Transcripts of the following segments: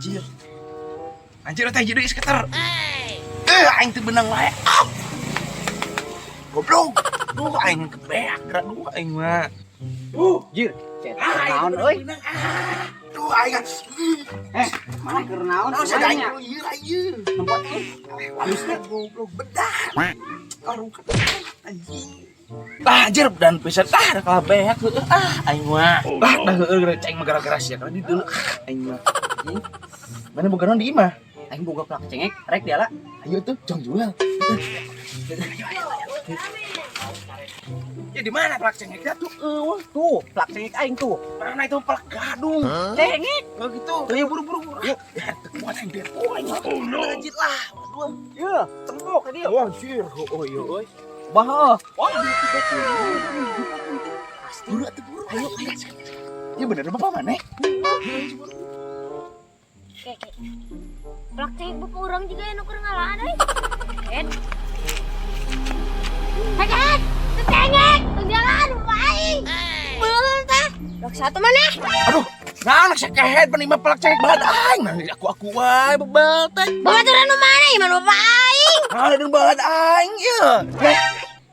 Anjir. Anjir teh jadi skater. Aing teu benang wae. Goblok. Duh aing kebeak gerak duh aing mah. Jir, cetak naon euy? Duh aing. Mana keur naon? Naon sada aing ieu. Tempat euy. Halusna goblok bedah. Karung anjing. Anjir dan pisan da kalah beak heueuh aing mah. Da heueuh ceng mah gara-gara sia kana di deuleu aing mah. Mana boga naon di imah? Aing boga plak cengek, rek dia lah. Ayo tuh, jong jual. Ya di mana plak cengeknya tuh? Tuh, plak cengek aing tuh. Mana itu plak gadung? Cengek. Oh gitu. Ayo buru-buru. Yuk. Ya, kuat yang depo aing. Oh no. Lanjut lah. Aduh. Iya, tembok ka dia. Wah, anjir. Oh iya euy. Bah. Wah, buru atuh buru. Ayo. Ya bener Bapak mana? Kek. Plak cengek buku urang juga anu keur ngalaan euy. Ken. Haket, cengek, jangan baik. Beul tah. Plak satu mana? Aduh, nah anak sekehet penima plak cengek bahan aing. Nah, aku wae bebal teh. Babaturan nu mana ieu mah bapak aing. Ada di bahan aing ieu.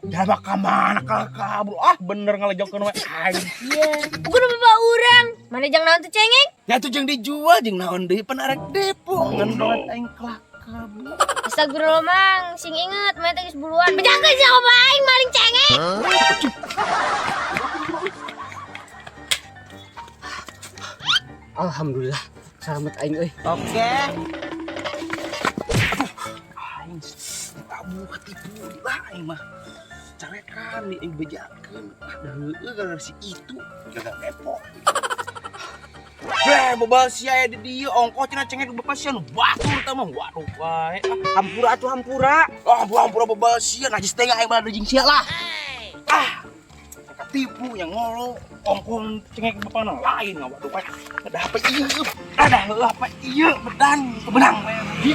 Jangan ka mana kabur. Bener ngalejongkeun we aing. Iya, bukan bapak urang. Mana jang naon teh cengek? Ya tuh jeung dijual jeung naon deui pan arek depo ngan banget aing kelak kabur. Astagfirullah mang, sing inget mana teh geus buluan. Bejangkeun sia bapak aing maling cengek. Alhamdulillah, selamat aing euy. Oke. Aing tabu ketipu lah aing mah. Carekan di aing bejakeun. Da heueuh gara si itu gara depo. Bobal sia di dieu ongkos cenah cengek bapak sia nu batur teh mah. Waduh wae. Hampura atuh hampura. Hampura bobal sia najis teh aing mah jeung sia lah. Tipu yang ngolo ongkong cengek bapak nang lain waduh wae. Ada apa ieu? Ada apa ieu bedan benang we.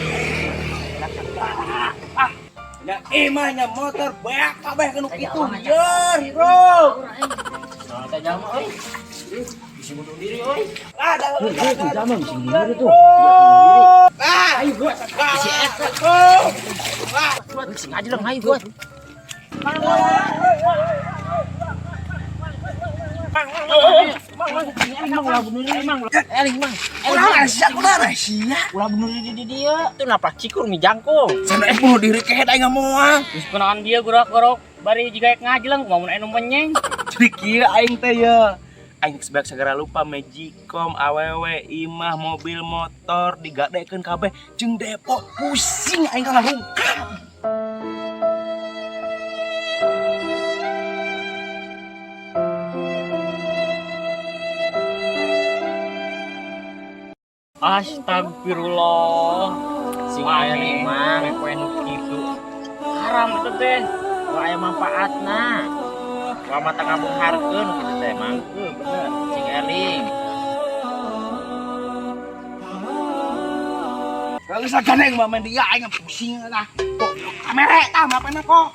Ya emahnya motor beak kabeh kanu kitu. Yer, hero. Santai jalma euy. Bisa bunuh diri euy. Ada Jalma bisa bunuh diri tuh. Ayo gua. Si eta. Sing aja lang ayo gua. Mang ulah bunuh diri mang. Eling mang. Ulah sia. Ulah bunuh diri di dia. Itu napak cikur mi jangkung. Sana bunuh diri kehet aing moal. Geus kenaon dia gorok-gorok bari jiga ngajleng kumaha anu menyeng. Jadi kieu aing teh ya. Aing sebaik segera lupa Magicom, awewe, imah, mobil, motor digadekeun kabeh jeung depo pusing aing kalah rungkap. Astagfirullah. Sing aya mah poe nu kitu. Haram itu teh. Wa aya manfaatna. Wa mata ngabungharkeun kitu teh mah. Bener, sing eling. Kalau saganeng mah main dia aing pusing lah. Kok kamera tah mapena kok.